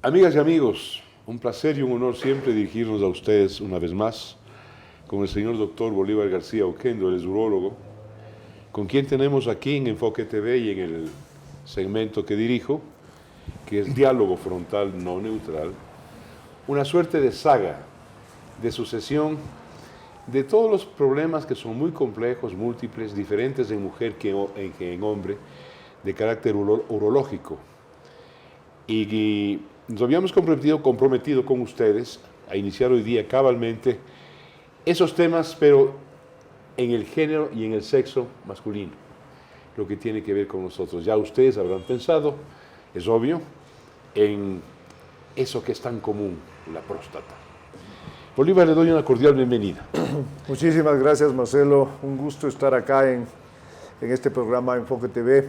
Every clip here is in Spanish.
Amigas y amigos, un placer y un honor siempre dirigirnos a ustedes una vez más con el señor doctor Bolívar García Oquendo, él es urólogo, con quien tenemos aquí en Enfoque TV y en el segmento que dirijo, que es Diálogo Frontal No Neutral, una suerte de saga, de sucesión de todos los problemas que son muy complejos, múltiples, diferentes en mujer que en hombre, de carácter urológico. Y nos habíamos comprometido con ustedes a iniciar hoy día cabalmente esos temas, pero en el género y en el sexo masculino, lo que tiene que ver con nosotros. Ya ustedes habrán pensado, es obvio, en eso que es tan común, la próstata. Bolívar, le doy una cordial bienvenida. Muchísimas gracias, Marcelo. Un gusto estar acá en este programa Enfoque TV.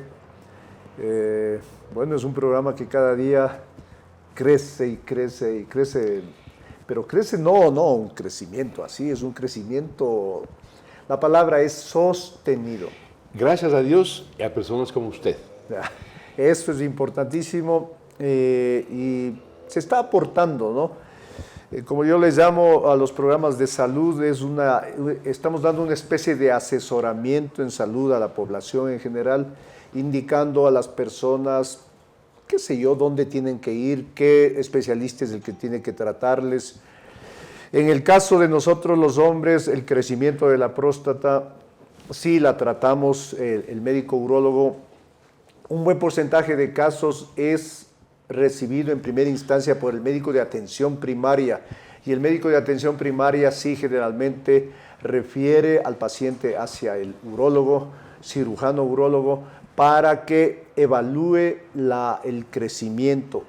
Bueno, es un programa que cada día crece y crece y crece, pero crece no un crecimiento así, es un crecimiento, la palabra es sostenido. Gracias a Dios y a personas como usted. Eso es importantísimo y se está aportando, ¿no? Como yo les llamo a los programas de salud, estamos dando una especie de asesoramiento en salud a la población en general, indicando a las personas, qué sé yo, dónde tienen que ir, qué especialista es el que tiene que tratarles. En el caso de nosotros los hombres, el crecimiento de la próstata, sí la tratamos, el médico urólogo. Un buen porcentaje de casos es recibido en primera instancia por el médico de atención primaria, y el médico de atención primaria sí generalmente refiere al paciente hacia el urólogo, cirujano urólogo, para que evalúe el crecimiento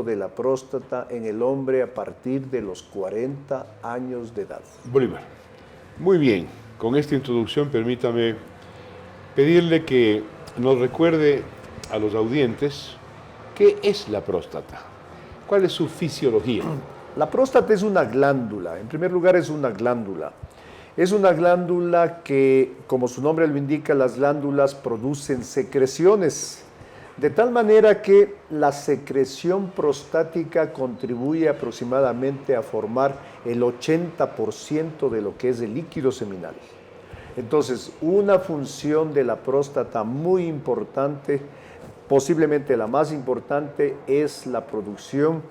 de la próstata en el hombre a partir de los 40 años de edad. Bolívar, muy bien, con esta introducción permítame pedirle que nos recuerde a los audientes qué es la próstata, cuál es su fisiología. La próstata es una glándula, en primer lugar es una glándula. Es una glándula que, como su nombre lo indica, las glándulas producen secreciones, de tal manera que la secreción prostática contribuye aproximadamente a formar el 80% de lo que es el líquido seminal. Entonces, una función de la próstata muy importante, posiblemente la más importante, es la producción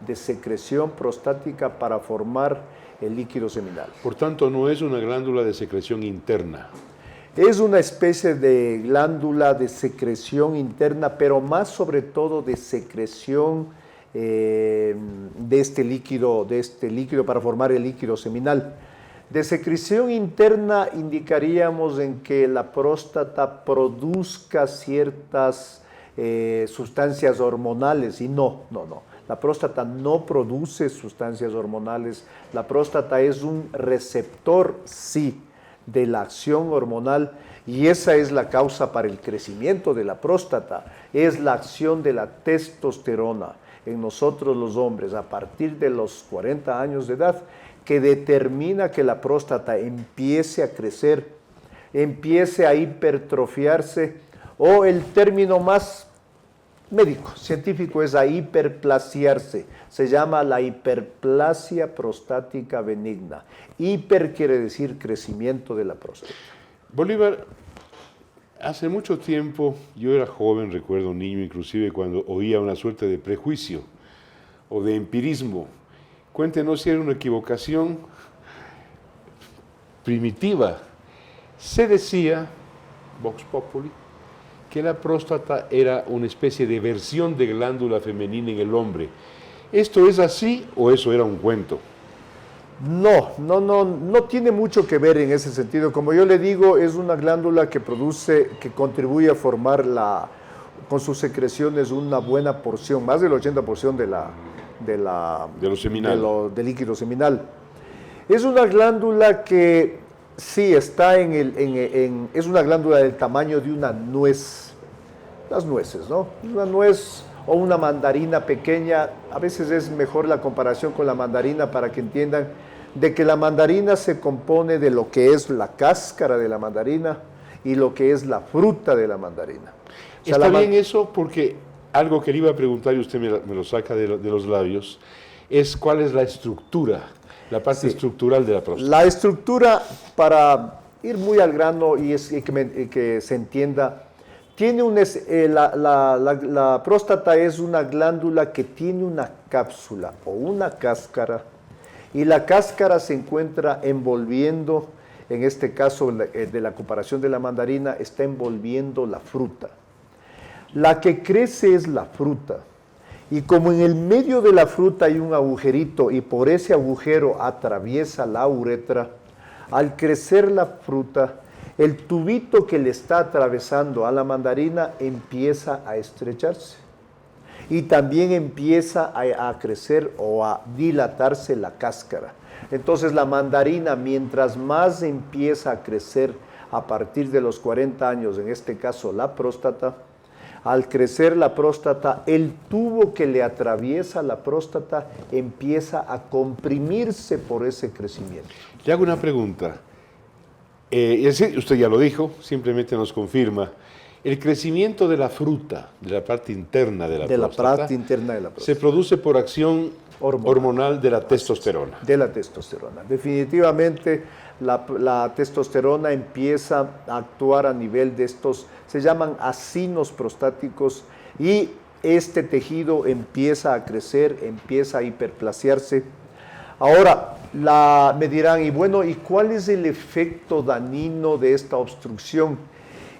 de secreción prostática para formar el líquido seminal. Por tanto, no es una glándula de secreción interna. Es una especie de glándula de secreción interna, pero más sobre todo de secreción de este líquido para formar el líquido seminal. De secreción interna indicaríamos en que la próstata produzca ciertas sustancias hormonales, y no. La próstata no produce sustancias hormonales. La próstata es un receptor, sí, de la acción hormonal, y esa es la causa para el crecimiento de la próstata. Es la acción de la testosterona en nosotros los hombres a partir de los 40 años de edad, que determina que la próstata empiece a crecer, empiece a hipertrofiarse, o el término más médico, científico, es a hiperplasiarse. Se llama la hiperplasia prostática benigna. Hiper quiere decir crecimiento de la próstata. Bolívar, hace mucho tiempo, yo era joven, recuerdo niño inclusive, cuando oía una suerte de prejuicio o de empirismo. Cuéntenos si era una equivocación primitiva. Se decía, Vox Populi, que la próstata era una especie de versión de glándula femenina en el hombre. ¿Esto es así o eso era un cuento? No tiene mucho que ver en ese sentido. Como yo le digo, es una glándula que contribuye a formar con sus secreciones una buena porción, más del 80% del líquido seminal. Es una glándula que sí está es una glándula del tamaño de una nuez, las nueces, ¿no? Una nuez o una mandarina pequeña. A veces es mejor la comparación con la mandarina para que entiendan de que la mandarina se compone de lo que es la cáscara de la mandarina y lo que es la fruta de la mandarina. Está bien eso porque algo que le iba a preguntar y usted me lo saca de los labios, es cuál es la estructura, la parte estructural de la próstata. La estructura, para ir muy al grano y que se entienda, tiene la próstata es una glándula que tiene una cápsula o una cáscara, y la cáscara se encuentra envolviendo, en este caso de la comparación de la mandarina, está envolviendo la fruta. La que crece es la fruta, y como en el medio de la fruta hay un agujerito y por ese agujero atraviesa la uretra, al crecer la fruta, el tubito que le está atravesando a la mandarina empieza a estrecharse y también empieza a crecer o a dilatarse la cáscara. Entonces la mandarina, mientras más empieza a crecer a partir de los 40 años, en este caso la próstata, al crecer la próstata, el tubo que le atraviesa la próstata empieza a comprimirse por ese crecimiento. Le hago una pregunta. Usted ya lo dijo, simplemente nos confirma. El crecimiento de la fruta, de la parte interna de la próstata, se produce por acción hormonal de la testosterona. De la testosterona. Definitivamente la testosterona empieza a actuar a nivel de estos, se llaman acinos prostáticos, y este tejido empieza a crecer, empieza a hiperplasearse. Ahora, me dirán, y bueno, ¿y cuál es el efecto dañino de esta obstrucción?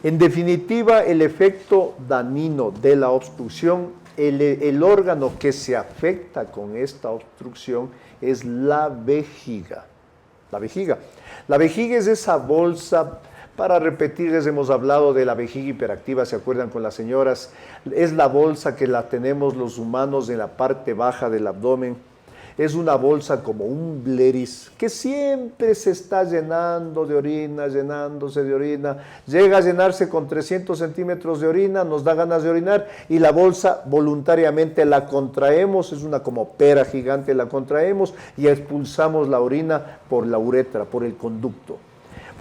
En definitiva, el efecto dañino de la obstrucción, el órgano que se afecta con esta obstrucción es la vejiga. La vejiga. La vejiga es esa bolsa, para repetir, les hemos hablado de la vejiga hiperactiva, ¿se acuerdan con las señoras? Es la bolsa que la tenemos los humanos en la parte baja del abdomen. Es una bolsa como un bleris que siempre se está llenando de orina, llenándose de orina. Llega a llenarse con 300 centímetros de orina, nos da ganas de orinar y la bolsa voluntariamente la contraemos, es una como pera gigante, la contraemos y expulsamos la orina por la uretra, por el conducto.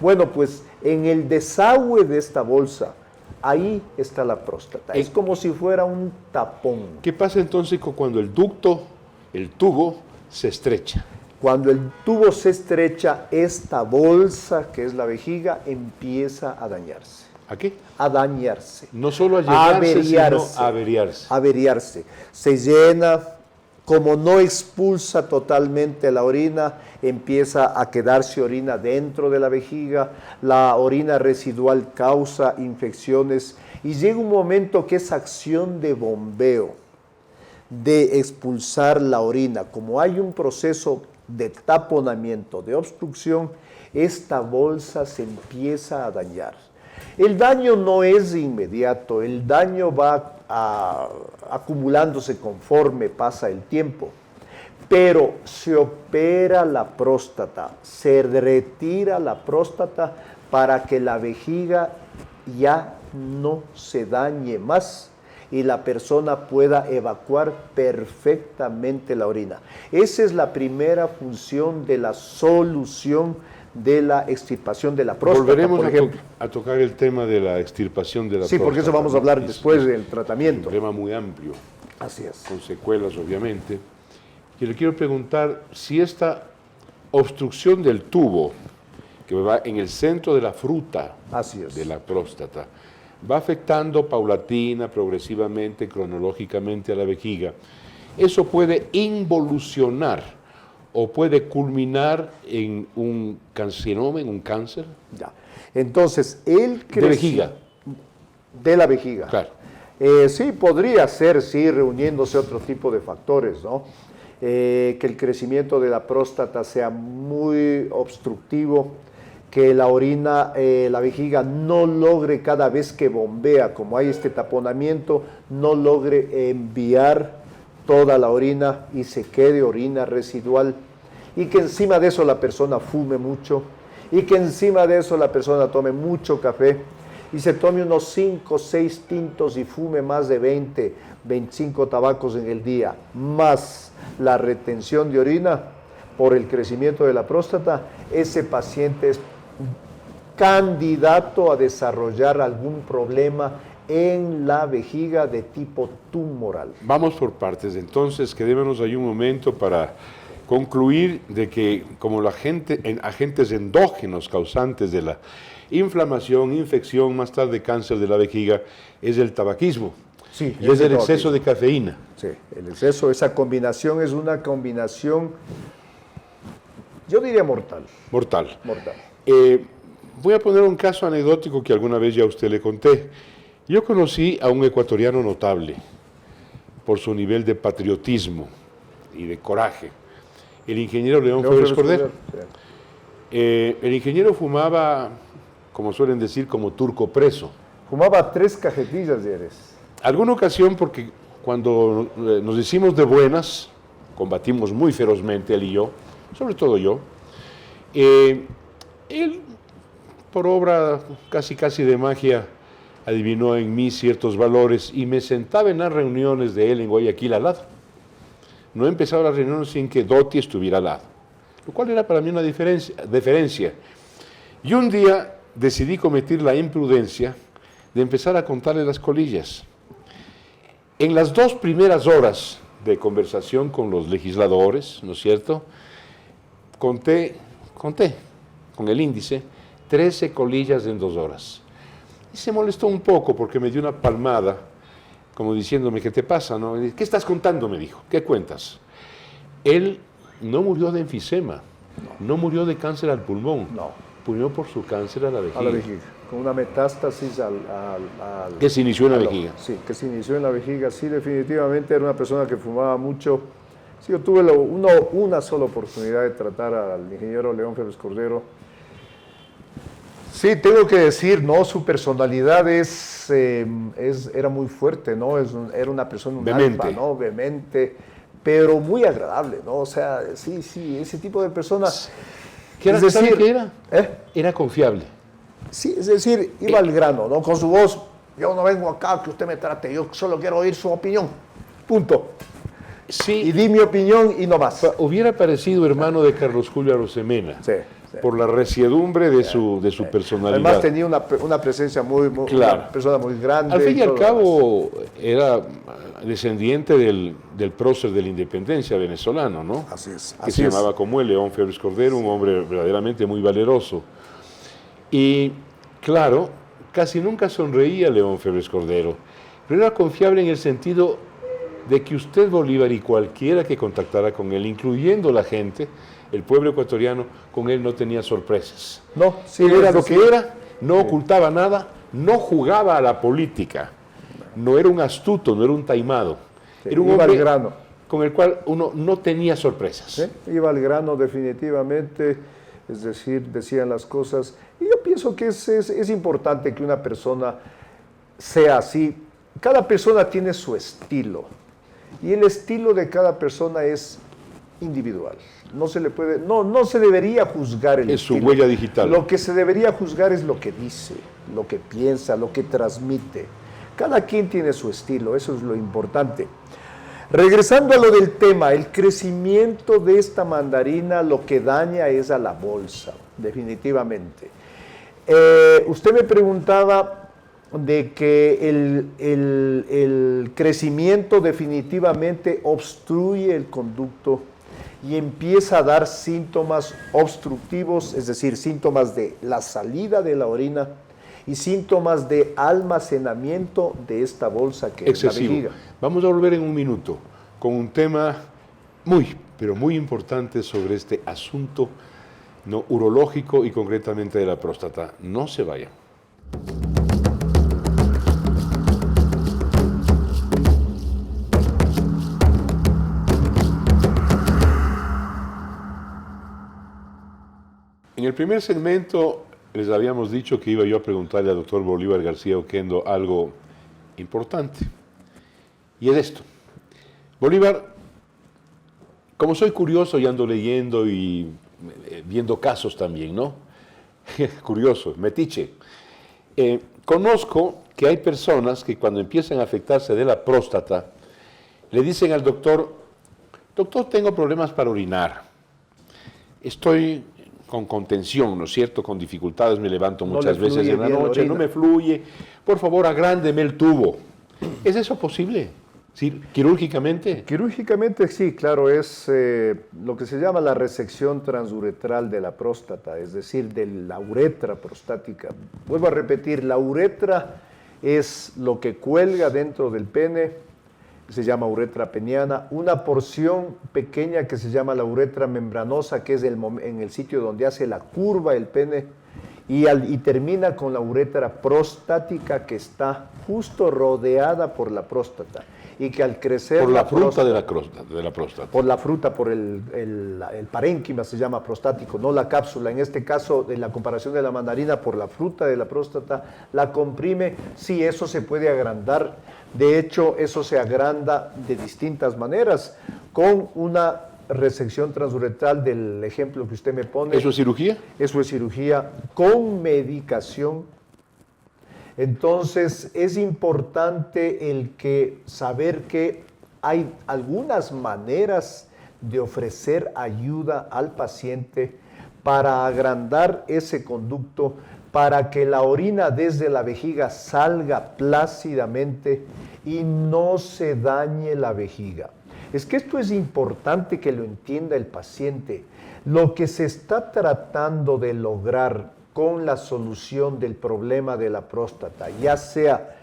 Bueno, pues en el desagüe de esta bolsa, ahí está la próstata. Es como si fuera un tapón. ¿Qué pasa entonces cuando el tubo, se estrecha? Cuando el tubo se estrecha, esta bolsa, que es la vejiga, empieza a dañarse. ¿A qué? A dañarse. No solo a llenarse, sino a averiarse. Averiarse. Se llena, como no expulsa totalmente la orina, empieza a quedarse orina dentro de la vejiga, la orina residual causa infecciones y llega un momento que es acción de bombeo, de expulsar la orina. Como hay un proceso de taponamiento, de obstrucción, esta bolsa se empieza a dañar. El daño no es inmediato, el daño va acumulándose conforme pasa el tiempo, pero se opera la próstata, se retira la próstata para que la vejiga ya no se dañe más y la persona pueda evacuar perfectamente la orina. Esa es la primera función de la solución de la extirpación de la próstata. Volveremos a tocar el tema de la extirpación de la próstata. Sí, porque eso vamos a hablar después del tratamiento. Es un tema muy amplio. Así es. Con secuelas, obviamente. Y le quiero preguntar si esta obstrucción del tubo, que va en el centro de la fruta de la próstata, va afectando progresivamente, cronológicamente a la vejiga. Eso puede involucionar o puede culminar en un carcinoma, en un cáncer. Ya. Entonces, de vejiga. De la vejiga. Claro. Sí, podría ser, sí, reuniéndose otro tipo de factores, ¿no? Que el crecimiento de la próstata sea muy obstructivo, que la orina, la vejiga no logre cada vez que bombea, como hay este taponamiento, no logre enviar toda la orina y se quede orina residual, y que encima de eso la persona fume mucho, y que encima de eso la persona tome mucho café, y se tome unos 5 o 6 tintos y fume más de 20, 25 tabacos en el día, más la retención de orina por el crecimiento de la próstata, ese paciente es candidato a desarrollar algún problema en la vejiga de tipo tumoral. Vamos por partes, entonces quedémonos ahí un momento para concluir de que como agentes endógenos causantes de la inflamación, infección, más tarde cáncer de la vejiga, es el tabaquismo. Sí, y es el exceso de cafeína. Sí, el exceso, esa combinación es una combinación, yo diría mortal. Mortal. Mortal. Voy a poner un caso anecdótico que alguna vez ya a usted le conté. Yo conocí a un ecuatoriano notable por su nivel de patriotismo y de coraje, el ingeniero León Febres Cordero. Sí. El ingeniero fumaba, como suelen decir, como turco preso. Fumaba 3 cajetillas diarias. Alguna ocasión, porque cuando nos hicimos de buenas, combatimos muy ferozmente él y yo, sobre todo yo, él, por obra casi de magia, adivinó en mí ciertos valores y me sentaba en las reuniones de él en Guayaquil al lado. No empezaba las reuniones sin que Dotti estuviera al lado, lo cual era para mí una deferencia. Y un día decidí cometer la imprudencia de empezar a contarle las colillas. En las 2 primeras horas de conversación con los legisladores, ¿no es cierto?, conté con el índice 13 colillas en 2 horas. Y se molestó un poco porque me dio una palmada, como diciéndome, ¿qué te pasa? ¿No? ¿Qué estás contando? Me dijo, ¿qué cuentas? Él no murió de enfisema, no murió de cáncer al pulmón, murió por su cáncer a la vejiga. A la vejiga, con una metástasis que se inició en la vejiga. Sí, que se inició en la vejiga, sí, definitivamente era una persona que fumaba mucho. Sí, yo tuve una sola oportunidad de tratar al ingeniero León Febres Cordero. Sí, tengo que decir, ¿no? Su personalidad era muy fuerte, ¿no? Era una persona, un alfa, ¿no? Vehemente, pero muy agradable, ¿no? O sea, sí, ese tipo de personas. ¿Qué era? ¿Sabe qué era? Era confiable. Sí, es decir, iba al grano, ¿no? Con su voz, yo no vengo acá a que usted me trate, yo solo quiero oír su opinión, punto. Sí. Y di mi opinión y no más. Hubiera parecido hermano de Carlos Julio Arosemena. Sí. Por la resiedumbre de su personalidad. Además tenía una presencia muy claro. Una persona muy grande. Al fin y al cabo era descendiente del prócer de la independencia venezolano, ¿no? Así es. Que se llamaba como él, León Febres Cordero, un hombre verdaderamente muy valeroso. Y claro, casi nunca sonreía León Febres Cordero, pero era confiable en el sentido de que usted, Bolívar, y cualquiera que contactara con él, incluyendo la gente, el pueblo ecuatoriano, con él no tenía sorpresas. No, sí, él era lo que era, no ocultaba nada, no jugaba a la política, no era un astuto, no era un taimado. Era un hombre al grano, con el cual uno no tenía sorpresas. ¿sí? Iba al grano definitivamente, es decir, decían las cosas. Y yo pienso que es importante que una persona sea así. Cada persona tiene su estilo y el estilo de cada persona es individual. No se le puede, no se debería juzgar el estilo. Es su huella digital. Lo que se debería juzgar es lo que dice, lo que piensa, lo que transmite. Cada quien tiene su estilo, eso es lo importante. Regresando a lo del tema, el crecimiento de esta mandarina lo que daña es a la bolsa, definitivamente. Usted me preguntaba de que el crecimiento definitivamente obstruye el conducto y empieza a dar síntomas obstructivos, es decir, síntomas de la salida de la orina y síntomas de almacenamiento de esta bolsa que es la vejiga. Vamos a volver en un minuto con un tema pero muy importante sobre este asunto no urológico y concretamente de la próstata. No se vayan. En el primer segmento les habíamos dicho que iba yo a preguntarle al doctor Bolívar García Oquendo algo importante. Y es esto. Bolívar, como soy curioso y ando leyendo y viendo casos también, ¿no? Curioso, metiche. Conozco que hay personas que cuando empiezan a afectarse de la próstata, le dicen al doctor, tengo problemas para orinar. Estoy con contención, ¿no es cierto? Con dificultades me levanto No muchas le veces fluye en la bien la noche, no orina. me fluye. Por favor, agrándeme el tubo. ¿Es eso posible? ¿Sí? ¿Quirúrgicamente? Quirúrgicamente sí, claro, es lo que se llama la resección transuretral de la próstata, es decir, de la uretra prostática. Vuelvo a repetir, la uretra es lo que cuelga dentro del pene, se llama uretra peniana, una porción pequeña que se llama la uretra membranosa, que es en el sitio donde hace la curva el pene, y termina con la uretra prostática, que está justo rodeada por la próstata, y que al crecer Por la fruta de próstata, la próstata. por la fruta, por el parénquima se llama prostático, no la cápsula. En este caso, en la comparación de la mandarina, por la fruta de la próstata, la comprime. Sí, eso se puede agrandar. De hecho, eso se agranda de distintas maneras, con una resección transuretral del ejemplo que usted me pone. ¿Eso es cirugía? Eso es cirugía con medicación. Entonces es importante saber que hay algunas maneras de ofrecer ayuda al paciente para agrandar ese conducto, para que la orina desde la vejiga salga plácidamente y no se dañe la vejiga. Es que esto es importante que lo entienda el paciente. Lo que se está tratando de lograr con la solución del problema de la próstata, ya sea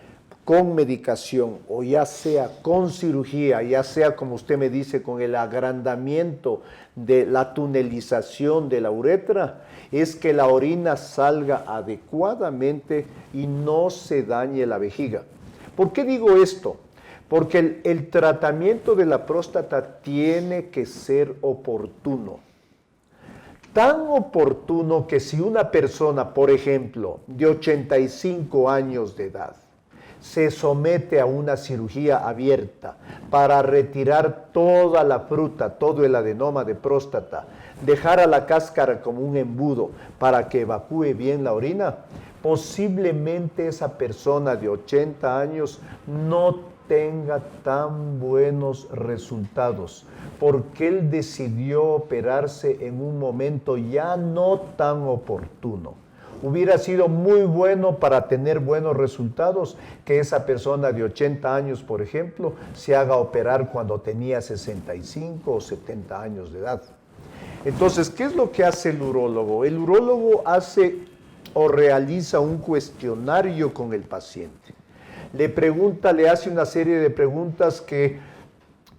con medicación o ya sea con cirugía, ya sea, como usted me dice, con el agrandamiento de la tunelización de la uretra, es que la orina salga adecuadamente y no se dañe la vejiga. ¿Por qué digo esto? Porque el tratamiento de la próstata tiene que ser oportuno. Tan oportuno que si una persona, por ejemplo, de 85 años de edad, se somete a una cirugía abierta para retirar toda la fruta, todo el adenoma de próstata, dejar a la cáscara como un embudo para que evacúe bien la orina, posiblemente esa persona de 80 años no tenga tan buenos resultados, porque él decidió operarse en un momento ya no tan oportuno. Hubiera sido muy bueno para tener buenos resultados que esa persona de 80 años, por ejemplo, se haga operar cuando tenía 65 o 70 años de edad. Entonces, ¿qué es lo que hace el urólogo? El urólogo hace o realiza un cuestionario con el paciente. Le hace una serie de preguntas que,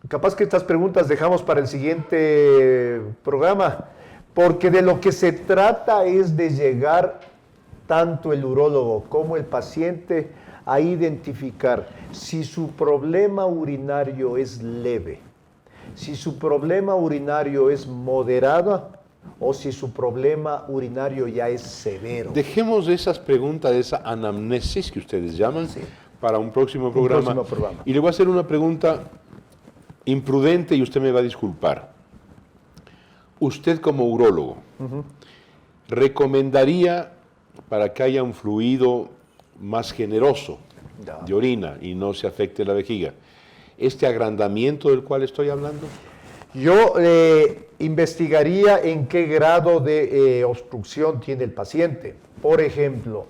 capaz que estas preguntas dejamos para el siguiente programa, porque de lo que se trata es de llegar tanto el urólogo como el paciente a identificar si su problema urinario es leve, si su problema urinario es moderado o si su problema urinario ya es severo. Dejemos esas preguntas, esa anamnesis que ustedes llaman, Sí. para un próximo programa. próximo programa. Y le voy a hacer una pregunta imprudente y usted me va a disculpar. Usted como urólogo, ¿recomendaría para que haya un fluido más generoso Ya. de orina y no se afecte la vejiga, este agrandamiento del cual estoy hablando? Yo investigaría en qué grado de obstrucción tiene el paciente. Por ejemplo,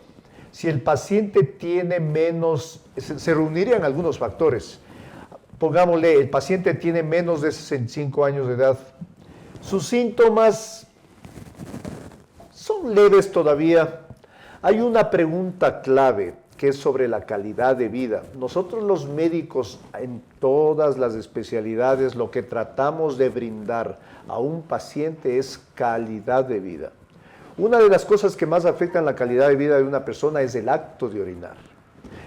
si el paciente tiene menos, se reunirían algunos factores. Pongámosle, el paciente tiene menos de 65 años de edad. Sus síntomas son leves todavía. Hay una pregunta clave que es sobre la calidad de vida. Nosotros los médicos en todas las especialidades lo que tratamos de brindar a un paciente es calidad de vida. Una de las cosas que más afectan la calidad de vida de una persona es el acto de orinar.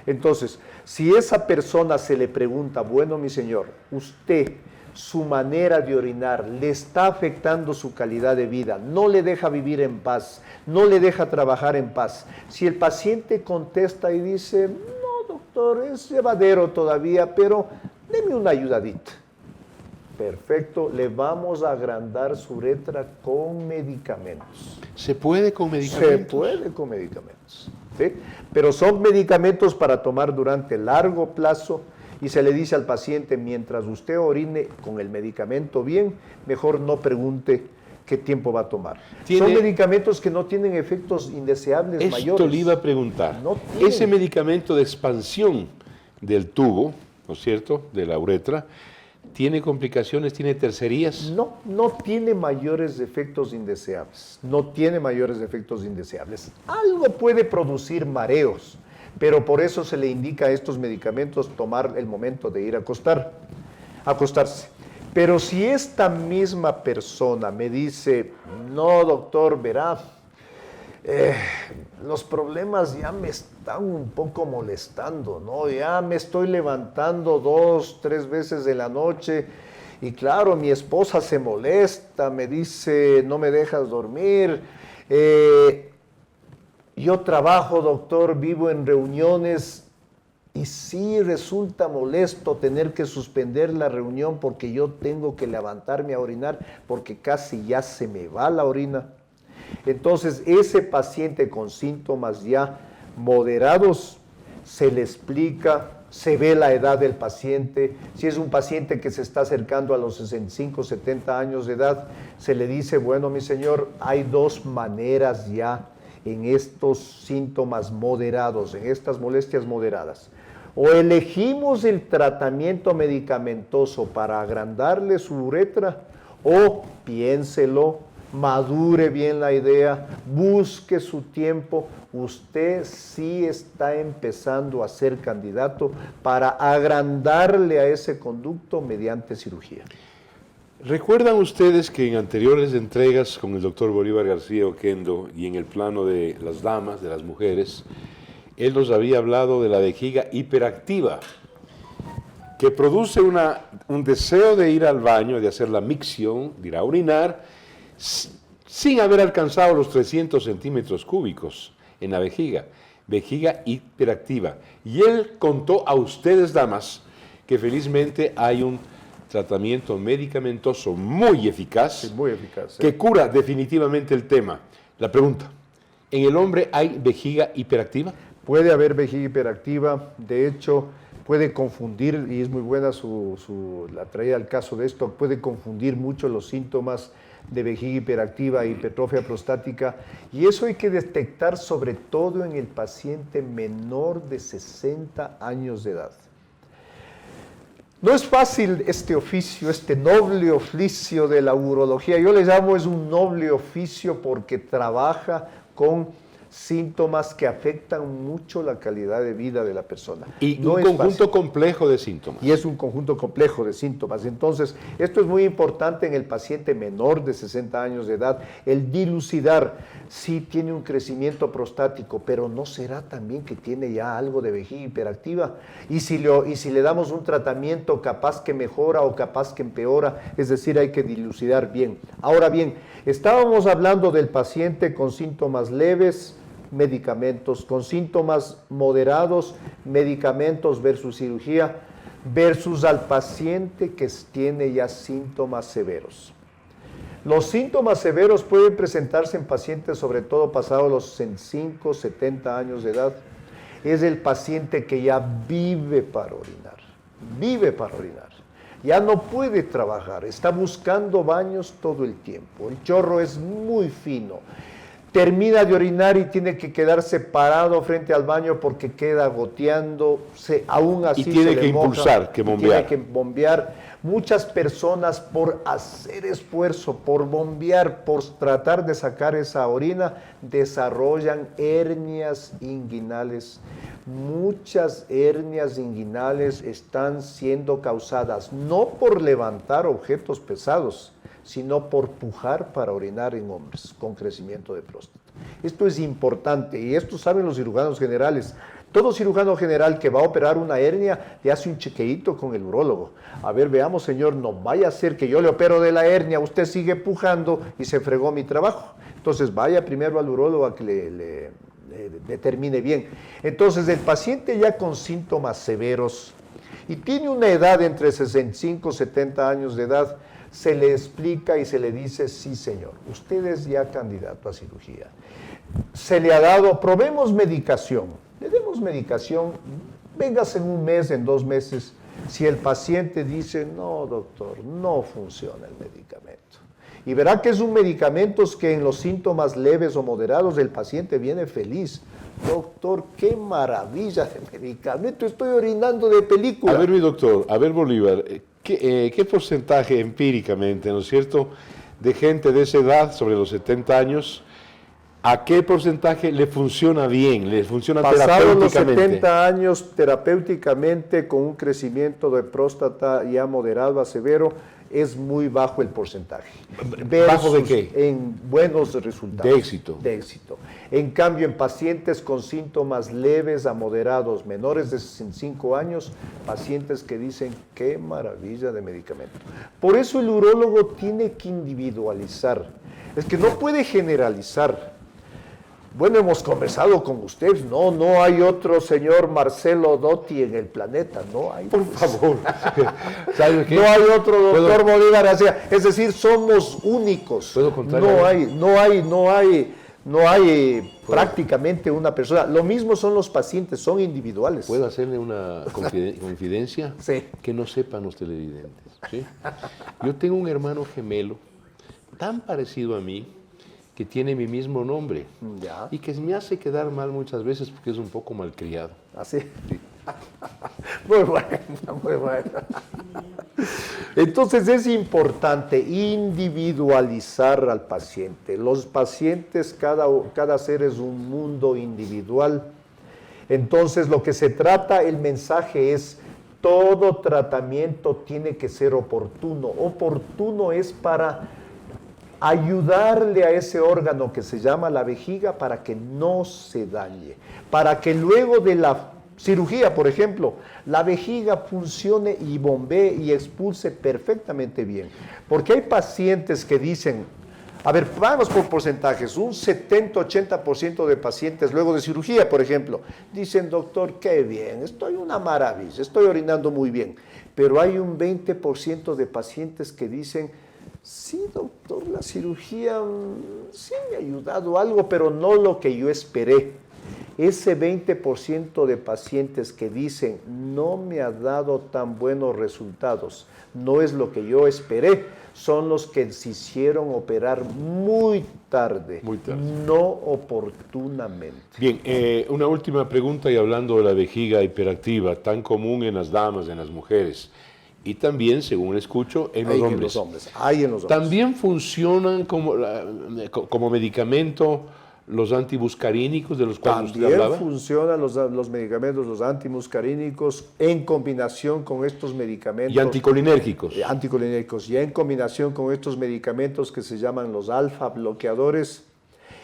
Entonces, si esa persona se le pregunta, bueno, mi señor, usted, su manera de orinar le está afectando su calidad de vida, no le deja vivir en paz, no le deja trabajar en paz. Si el paciente contesta y dice, no, doctor, es llevadero todavía, pero deme una ayudadita. Perfecto, le vamos a agrandar su uretra con medicamentos. ¿Se puede con medicamentos? Se puede con medicamentos, ¿sí? Pero son medicamentos para tomar durante largo plazo y se le dice al paciente, mientras usted orine con el medicamento bien, mejor no pregunte qué tiempo va a tomar. Tiene, son medicamentos que no tienen efectos indeseables esto mayores. le iba a preguntar. No tienen. Ese medicamento de expansión del tubo, ¿no es cierto?, de la uretra, ¿tiene complicaciones, tiene tercerías? No, no tiene mayores efectos indeseables. No tiene mayores efectos indeseables. Algo puede producir mareos, pero por eso se le indica a estos medicamentos tomar el momento de ir a acostarse. Pero si esta misma persona me dice, no doctor, verá, los problemas ya me están un poco molestando, ¿no? Ya me estoy levantando 2, 3 veces en la noche y claro, mi esposa se molesta, me dice, no me dejas dormir. Yo trabajo, doctor, vivo en reuniones y sí resulta molesto tener que suspender la reunión porque yo tengo que levantarme a orinar porque casi ya se me va la orina. Entonces, ese paciente con síntomas ya moderados, se le explica, se ve la edad del paciente. Si es un paciente que se está acercando a los 65, 70 años de edad, se le dice, bueno, mi señor, hay 2 maneras ya en estos síntomas moderados, en estas molestias moderadas. O elegimos el tratamiento medicamentoso para agrandarle su uretra, o piénselo, madure bien la idea, busque su tiempo. Usted sí está empezando a ser candidato para agrandarle a ese conducto mediante cirugía. ¿Recuerdan ustedes que en anteriores entregas con el doctor Bolívar García Oquendo y en el plano de las damas, de las mujeres, él nos había hablado de la vejiga hiperactiva, que produce un deseo de ir al baño, de hacer la micción, de ir a orinar, sin haber alcanzado los 300 centímetros cúbicos en la vejiga hiperactiva. Y él contó a ustedes, damas, que felizmente hay un tratamiento medicamentoso muy eficaz, Sí, muy eficaz, que cura definitivamente el tema. La pregunta, ¿en el hombre hay vejiga hiperactiva? Puede haber vejiga hiperactiva, de hecho puede confundir, y es muy buena la traída al caso de esto, puede confundir mucho los síntomas de vejiga hiperactiva e hipertrofia prostática, y eso hay que detectar sobre todo en el paciente menor de 60 años de edad. No es fácil este oficio, este noble oficio de la urología. Yo le llamo es un noble oficio porque trabaja con síntomas que afectan mucho la calidad de vida de la persona. Y no un conjunto complejo de síntomas. Y es un conjunto complejo de síntomas. Entonces, esto es muy importante en el paciente menor de 60 años de edad, el dilucidar si tiene un crecimiento prostático, pero no será también que tiene ya algo de vejiga hiperactiva. Y si le damos un tratamiento capaz que mejora o capaz que empeora, es decir, hay que dilucidar bien. Ahora bien, estábamos hablando del paciente con síntomas leves, medicamentos, con síntomas moderados, medicamentos versus cirugía, versus al paciente que tiene ya síntomas severos. Los síntomas severos pueden presentarse en pacientes, sobre todo pasados los 65, 70 años de edad. Es el paciente que ya vive para orinar. Ya no puede trabajar, está buscando baños todo el tiempo. El chorro es muy fino. Termina de orinar y tiene que quedarse parado frente al baño porque queda goteando, aún así y tiene que impulsar, que bombear. Tiene que bombear. Muchas personas por hacer esfuerzo, por bombear, por tratar de sacar esa orina, desarrollan hernias inguinales. Muchas hernias inguinales están siendo causadas no por levantar objetos pesados, sino por pujar para orinar en hombres con crecimiento de próstata. Esto es importante y esto saben los cirujanos generales. Todo cirujano general que va a operar una hernia le hace un chequeíto con el urólogo. A ver, veamos, señor, no vaya a ser que yo le opero de la hernia, usted sigue pujando y se fregó mi trabajo. Entonces vaya primero al urólogo a que le determine bien. Entonces el paciente ya con síntomas severos y tiene una edad entre 65 y 70 años de edad, se le explica y se le dice, sí señor, usted es ya candidato a cirugía. Se le ha dado, probemos medicación, le demos medicación, véngase en 1 mes, en 2 meses. Si el paciente dice, no doctor, no funciona el medicamento, Y verá que es un medicamento que en los síntomas leves o moderados el paciente viene feliz. Doctor, qué maravilla de medicamento, estoy orinando de película. A ver, mi doctor, a ver, Bolívar, ¿qué porcentaje empíricamente, ¿no es cierto?, de gente de esa edad, sobre los 70 años, ¿a qué porcentaje le funciona bien, le funciona Pasados los terapéuticamente? 70 años, terapéuticamente, con un crecimiento de próstata ya moderado a severo, es muy bajo el porcentaje. ¿Bajo de qué? En buenos resultados. De éxito. De éxito. En cambio, en pacientes con síntomas leves a moderados, menores de 65 años, pacientes que dicen, qué maravilla de medicamento. Por eso el urólogo tiene que individualizar. Es que no puede generalizar. Bueno, hemos conversado con ustedes, no hay otro señor Marcelo Dotti en el planeta, no hay. Por favor. ¿Sabe qué? No hay otro doctor Bolívar, es decir, somos únicos. ¿Puedo contar? No hay prácticamente una persona. Lo mismo son los pacientes, son individuales. ¿Puedo hacerle una confidencia? Sí. Que no sepan los televidentes. ¿Sí? Yo tengo un hermano gemelo tan parecido a mí, que tiene mi mismo nombre, Ya. y que me hace quedar mal muchas veces porque es un poco malcriado. Así. Muy bueno, muy bueno. Entonces es importante individualizar al paciente. Los pacientes, cada ser es un mundo individual. Entonces lo que se trata, el mensaje es, todo tratamiento tiene que ser oportuno. Oportuno es para ayudarle a ese órgano que se llama la vejiga para que no se dañe, para que luego de la cirugía, por ejemplo, la vejiga funcione y bombee y expulse perfectamente bien. Porque hay pacientes que dicen, a ver, vamos por porcentajes, un 70-80% de pacientes luego de cirugía, por ejemplo, dicen, doctor, qué bien, estoy una maravilla, estoy orinando muy bien. Pero hay un 20% de pacientes que dicen, sí, doctor, la cirugía sí me ha ayudado algo, pero no lo que yo esperé. Ese 20% de pacientes que dicen, no me ha dado tan buenos resultados, no es lo que yo esperé, son los que se hicieron operar muy tarde, no oportunamente. Bien, una última pregunta y hablando de la vejiga hiperactiva, tan común en las damas, en las mujeres. Y también, según escucho, en los hombres. Hay en los hombres. ¿También funcionan como medicamento los antimuscarínicos de los cuales usted hablaba? También funcionan los medicamentos, los antimuscarínicos, en combinación con estos medicamentos. ¿Y anticolinérgicos? Anticolinérgicos, y en combinación con estos medicamentos que se llaman los alfa bloqueadores.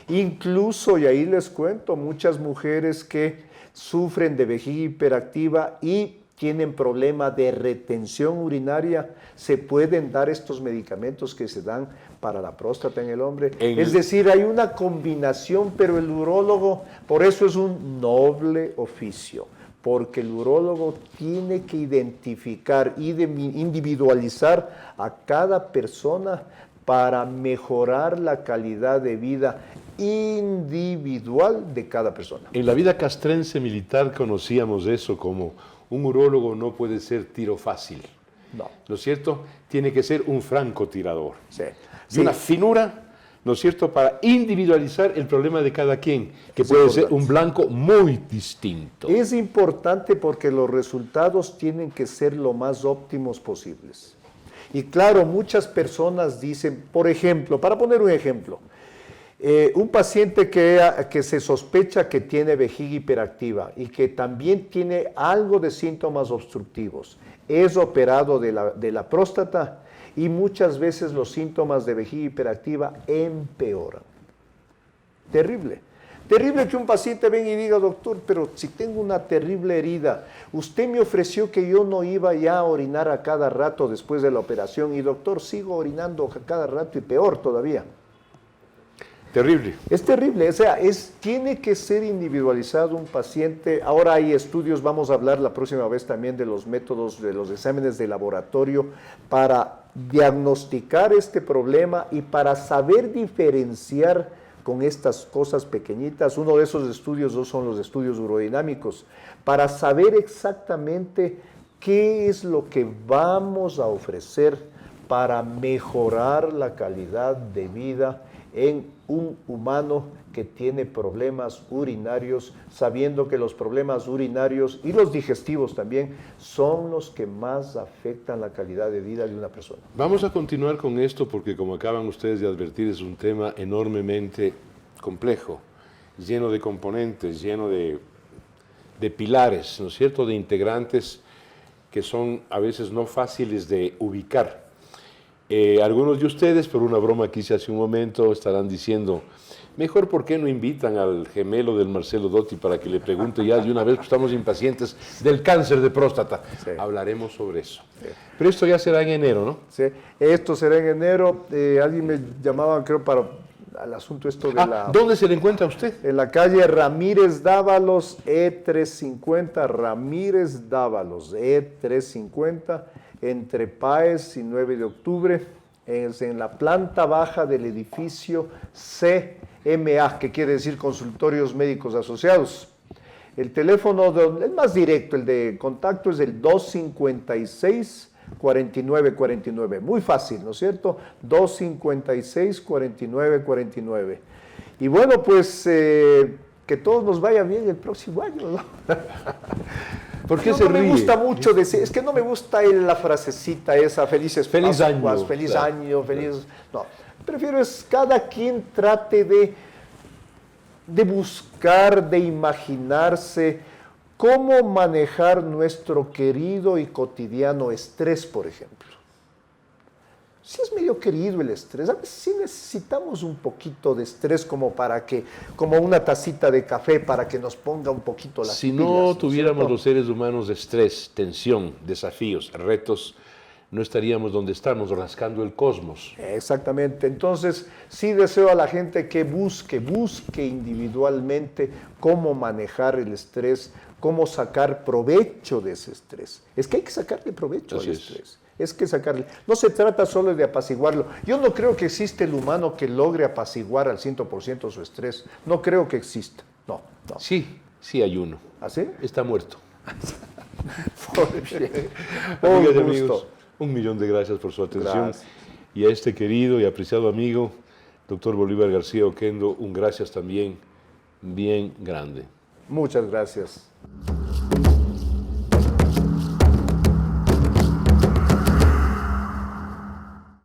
Incluso, y ahí les cuento, muchas mujeres que sufren de vejiga hiperactiva y tienen problema de retención urinaria, se pueden dar estos medicamentos que se dan para la próstata en el hombre. Es decir, hay una combinación, pero el urólogo, por eso es un noble oficio, porque el urólogo tiene que identificar y individualizar a cada persona para mejorar la calidad de vida individual de cada persona. En la vida castrense militar conocíamos eso como un urólogo no puede ser tiro fácil. ¿No es cierto? Tiene que ser un francotirador. Sí. Y una finura, ¿no es cierto?, para individualizar el problema de cada quien, que puede ser un blanco muy distinto. Es importante porque los resultados tienen que ser lo más óptimos posibles. Y claro, muchas personas dicen, por ejemplo, para poner un ejemplo, un paciente que se sospecha que tiene vejiga hiperactiva y que también tiene algo de síntomas obstructivos, es operado de la próstata y muchas veces los síntomas de vejiga hiperactiva empeoran. Terrible. Terrible que un paciente venga y diga, doctor, pero si tengo una terrible herida, usted me ofreció que yo no iba ya a orinar a cada rato después de la operación y doctor, sigo orinando a cada rato y peor todavía. Terrible. Es terrible, o sea, tiene que ser individualizado un paciente. Ahora hay estudios, vamos a hablar la próxima vez también de los métodos, de los exámenes de laboratorio para diagnosticar este problema y para saber diferenciar con estas cosas pequeñitas. Uno de esos estudios son los estudios urodinámicos, para saber exactamente qué es lo que vamos a ofrecer para mejorar la calidad de vida en un humano que tiene problemas urinarios, sabiendo que los problemas urinarios y los digestivos también son los que más afectan la calidad de vida de una persona. Vamos a continuar con esto porque, como acaban ustedes de advertir, es un tema enormemente complejo, lleno de componentes, lleno de pilares, ¿no es cierto?, de integrantes que son a veces no fáciles de ubicar. Algunos de ustedes, por una broma que hice hace un momento, estarán diciendo, mejor ¿por qué no invitan al gemelo del Marcelo Dotti para que le pregunte ya de una vez, que estamos impacientes, del cáncer de próstata? Sí. Hablaremos sobre eso. Sí. Pero esto ya será en enero, ¿no? Sí, esto será en enero. Alguien me llamaba, creo, para al asunto esto de la... ¿Dónde se le encuentra usted? En la calle Ramírez Dávalos, E350, Ramírez Dávalos, E350, entre Páez y 9 de octubre, es en la planta baja del edificio CMA, que quiere decir Consultorios Médicos Asociados. El teléfono, el más directo, el de contacto, es el 256-4949. Muy fácil, ¿no es cierto? 256-4949. Y bueno, pues que todos nos vaya bien el próximo año, ¿no? ¿Por qué se ríe? No me gusta mucho decir, es que no me gusta la frasecita esa, feliz año. Feliz año, feliz... No, prefiero es cada quien trate de buscar, de imaginarse cómo manejar nuestro querido y cotidiano estrés, por ejemplo. Sí es medio querido el estrés, a veces sí necesitamos un poquito de estrés como una tacita de café para que nos ponga un poquito las pilas. Si no tuviéramos los seres humanos estrés, tensión, desafíos, retos, no estaríamos donde estamos, rascando el cosmos. Exactamente, entonces sí deseo a la gente que busque individualmente cómo manejar el estrés, cómo sacar provecho de ese estrés. Es que hay que sacarle provecho al estrés. Es que sacarle. No se trata solo de apaciguarlo. Yo no creo que existe el humano que logre apaciguar al 100% su estrés. No creo que exista. No. Sí hay uno. ¿Ah, sí? Está muerto. Amigas y amigos, 1.000.000 de gracias por su atención. Gracias. Y a este querido y apreciado amigo, doctor Bolívar García Oquendo, un gracias también bien grande. Muchas gracias.